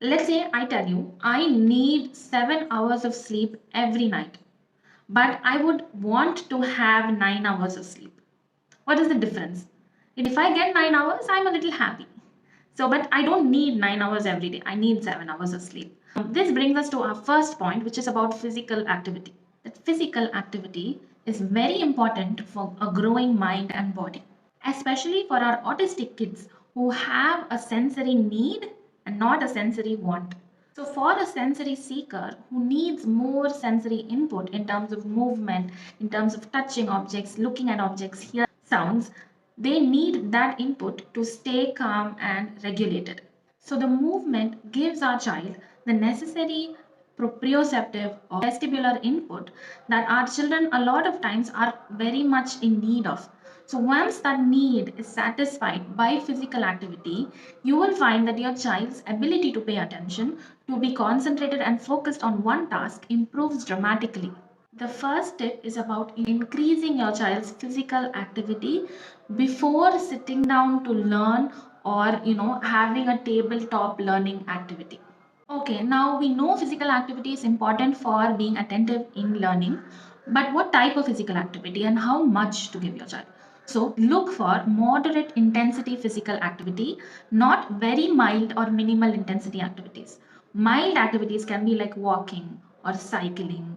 Let's say I tell you I need 7 hours of sleep every night, but I would want to have 9 hours of sleep. What is the difference? If I get 9 hours, I'm a little happy. So, but I don't need 9 hours every day. I need 7 hours of sleep. This brings us to our first point, which is about physical activity. That physical activity is very important for a growing mind and body, especially for our autistic kids who have a sensory need and not a sensory want. So, for a sensory seeker who needs more sensory input in terms of movement, in terms of touching objects, looking at objects, hear sounds, they need that input to stay calm and regulated. So, the movement gives our child the necessary proprioceptive or vestibular input that our children a lot of times are very much in need of. So once that need is satisfied by physical activity, you will find that your child's ability to pay attention, to be concentrated and focused on one task improves dramatically. The first tip is about increasing your child's physical activity before sitting down to learn or having a tabletop learning activity. Okay, now we know physical activity is important for being attentive in learning, but what type of physical activity and how much to give your child? So, look for moderate intensity physical activity, not very mild or minimal intensity activities. Mild activities can be like walking or cycling.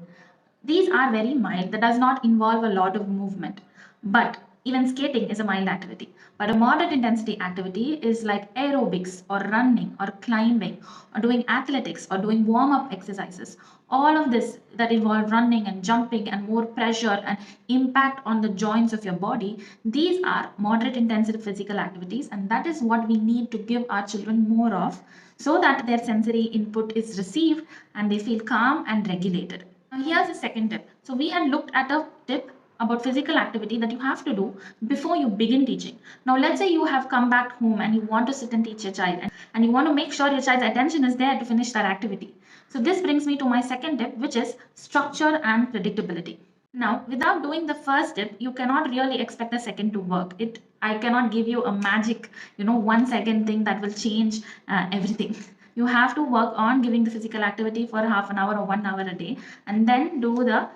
These are very mild, that does not involve a lot of movement. But even skating is a mild activity. But a moderate intensity activity is like aerobics or running or climbing or doing athletics or doing warm up exercises. All of this that involve running and jumping and more pressure and impact on the joints of your body, these are moderate intensity physical activities, and that is what we need to give our children more of so that their sensory input is received and they feel calm and regulated. Now, here's the second tip. So, we had looked at a tip about physical activity that you have to do before you begin teaching. Now, let's say you have come back home and you want to sit and teach your child, and you want to make sure your child's attention is there to finish that activity. So, this brings me to my second tip, which is structure and predictability. Now, without doing the first tip, you cannot really expect the second to work. I cannot give you a magic, 1 second thing that will change everything. You have to work on giving the physical activity for half an hour or 1 hour a day, and then do the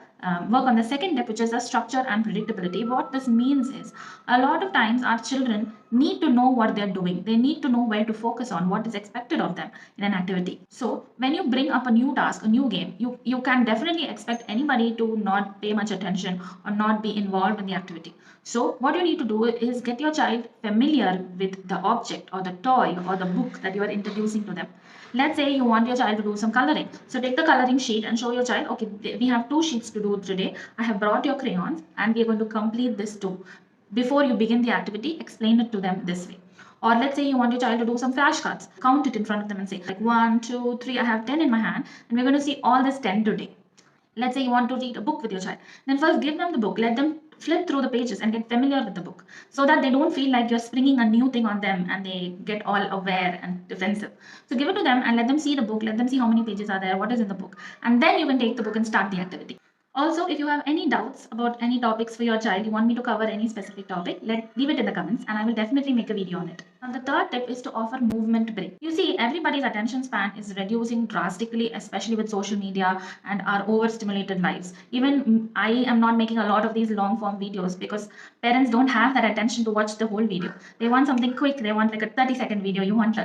work on the second step, which is the structure and predictability. What this means is a lot of times our children need to know what they're doing. They need to know where to focus on, what is expected of them in an activity. So when you bring up a new task, a new game, you can definitely expect anybody to not pay much attention or not be involved in the activity. So what you need to do is get your child familiar with the object or the toy or the book that you are introducing to them. Let's say you want your child to do some coloring. So take the coloring sheet and show your child, okay, we have two sheets to do today. I have brought your crayons and we are going to complete this too. Before you begin the activity, explain it to them this way. Or let's say you want your child to do some flashcards. Count it in front of them and say, like 1, 2, 3, I have 10 in my hand, and we're going to see all this 10 today. Let's say you want to read a book with your child. Then first give them the book, let them flip through the pages and get familiar with the book so that they don't feel like you're springing a new thing on them and they get all aware and defensive. So give it to them and let them see the book, let them see how many pages are there, what is in the book, and then you can take the book and start the activity. Also, if you have any doubts about any topics for your child, you want me to cover any specific topic, leave it in the comments and I will definitely make a video on it. And the third tip is to offer movement break. You see, everybody's attention span is reducing drastically, especially with social media and our overstimulated lives. Even I am not making a lot of these long form videos because parents don't have that attention to watch the whole video. They want something quick. They want like a 30-second video. You want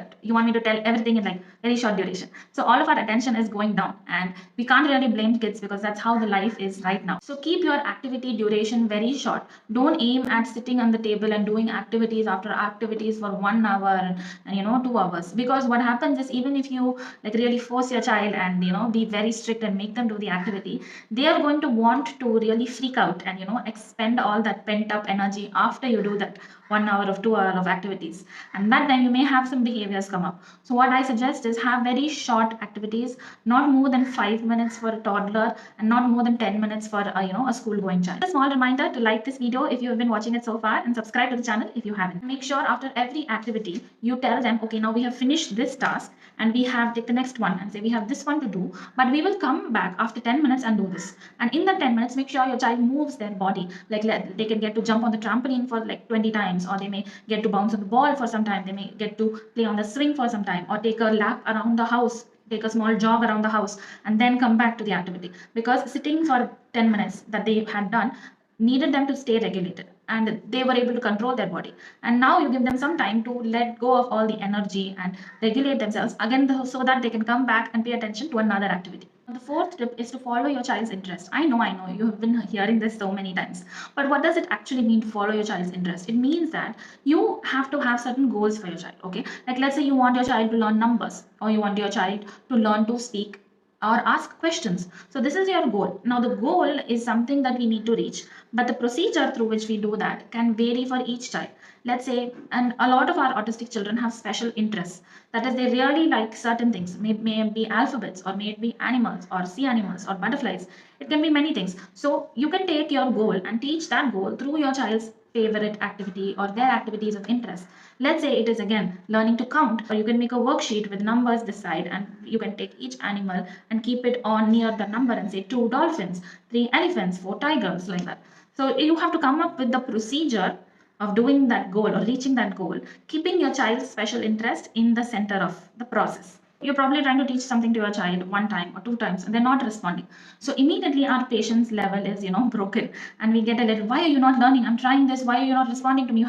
me to tell everything in like very short duration. So all of our attention is going down, and we can't really blame kids because that's how the life is right now. So keep your activity duration very short. Don't aim at sitting on the table and doing activities after activities for 1 hour and 2 hours, because what happens is even if you like really force your child and be very strict and make them do the activity, they are going to want to really freak out and expend all that pent up energy after you do that 1 hour of 2 hour of activities, and that time you may have some behaviors come up. So what I suggest is have very short activities, not more than 5 minutes for a toddler and not more than 10 minutes for a school going child. A small reminder to like this video if you have been watching it so far, and subscribe to the channel if you haven't. Make sure after every activity you tell them, okay, now we have finished this task and we have take the next one, and say we have this one to do, but we will come back after 10 minutes and do this. And in that 10 minutes, make sure your child moves their body, like they can get to jump on the trampoline for like 20 times, times, or they may get to bounce on the ball for some time, they may get to play on the swing for some time, or take a lap around the house, take a small jog around the house, and then come back to the activity. Because sitting for 10 minutes that they had done needed them to stay regulated, and they were able to control their body. And now you give them some time to let go of all the energy and regulate themselves again, so that they can come back and pay attention to another activity. The fourth tip is to follow your child's interest. I know, you have been hearing this so many times, but what does it actually mean to follow your child's interest? It means that you have to have certain goals for your child, okay? Like, let's say you want your child to learn numbers, or you want your child to learn to speak or ask questions. So this is your goal. Now the goal is something that we need to reach, but the procedure through which we do that can vary for each child. Let's say, and a lot of our autistic children have special interests. That is, they really like certain things. May be alphabets, or may it be animals, or sea animals, or butterflies. It can be many things. So you can take your goal and teach that goal through your child's favorite activity or their activities of interest. Let's say it is again learning to count, or you can make a worksheet with numbers this side, and you can take each animal and keep it on near the number and say 2 dolphins, 3 elephants, 4 tigers, like that. So you have to come up with the procedure of doing that goal or reaching that goal, keeping your child's special interest in the center of the process. You're probably trying to teach something to your child one time or two times and they're not responding. So immediately our patience level is, broken, and we get a little, why are you not learning? I'm trying this. Why are you not responding to me?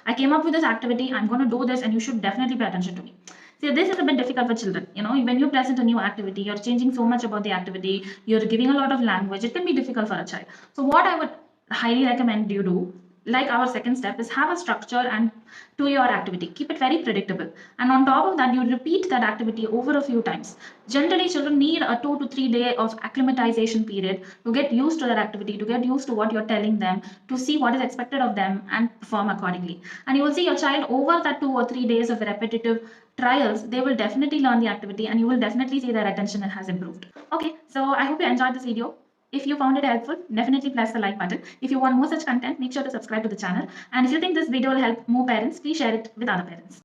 I came up with this activity. I'm going to do this and you should definitely pay attention to me. See, this is a bit difficult for children. When you present a new activity, you're changing so much about the activity, you're giving a lot of language, it can be difficult for a child. So what I would highly recommend you do, like our second step, is have a structure and to your activity. Keep it very predictable. And on top of that, you repeat that activity over a few times. Generally, children need a 2 to 3 day of acclimatization period to get used to that activity, to get used to what you're telling them, to see what is expected of them and perform accordingly. And you will see your child over that 2 or 3 days of repetitive trials, they will definitely learn the activity and you will definitely see their attention has improved. Okay, so I hope you enjoyed this video. If you found it helpful, definitely press the like button. If you want more such content, make sure to subscribe to the channel. And if you think this video will help more parents, please share it with other parents.